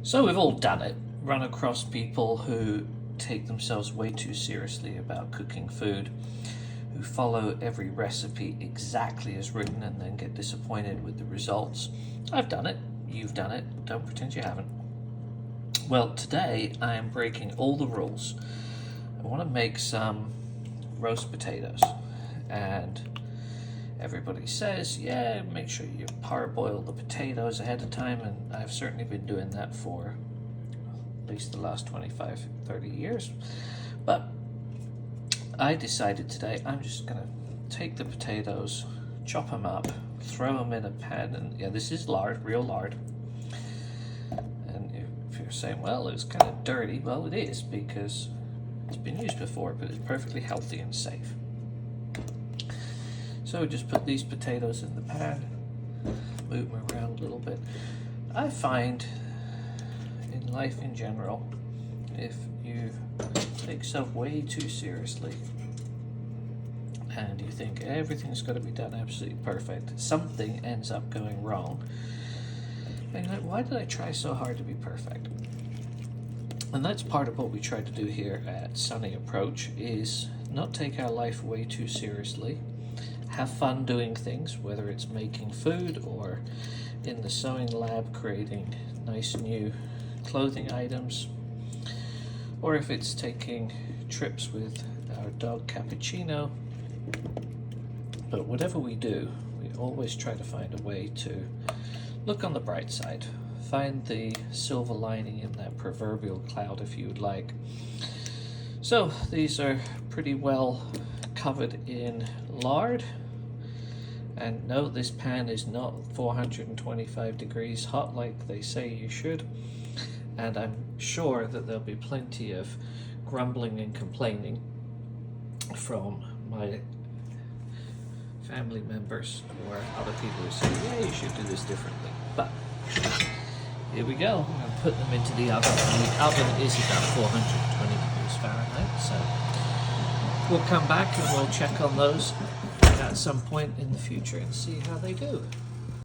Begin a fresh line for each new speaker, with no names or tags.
So we've all done it, run across people who take themselves way too seriously about cooking food, who follow every recipe exactly as written and then get disappointed with the results. I've done it, you've done it, don't pretend you haven't. Well, today I am breaking all the rules. I want to make some roast potatoes, and everybody says, yeah, make sure you parboil the potatoes ahead of time, and I've certainly been doing that for at least the last 25, 30 years. But I decided today I'm just going to take the potatoes, chop them up, throw them in a pan, and yeah, this is lard, real lard. And if you're saying, well, it's kind of dirty, well, it is, because it's been used before, but it's perfectly healthy and safe. So just put these potatoes in the pan, move them around a little bit. I find in life in general, if you take yourself way too seriously and you think everything's got to be done absolutely perfect, something ends up going wrong. And you're like, why did I try so hard to be perfect? And that's part of what we try to do here at Sunny Approach, is not take our life way too seriously. Have fun doing things, whether it's making food or in the sewing lab creating nice new clothing items, or if it's taking trips with our dog Cappuccino. But whatever we do, we always try to find a way to look on the bright side, find the silver lining in that proverbial cloud, if you would like. So these are pretty well covered in lard. And no, this pan is not 425 degrees hot like they say you should. And I'm sure that there'll be plenty of grumbling and complaining from my family members or other people who say, yeah, you should do this differently. But here we go. I'm going to put them into the oven. And the oven is about 420 degrees Fahrenheit. So we'll come back and we'll check on those at some point in the future and see how they do.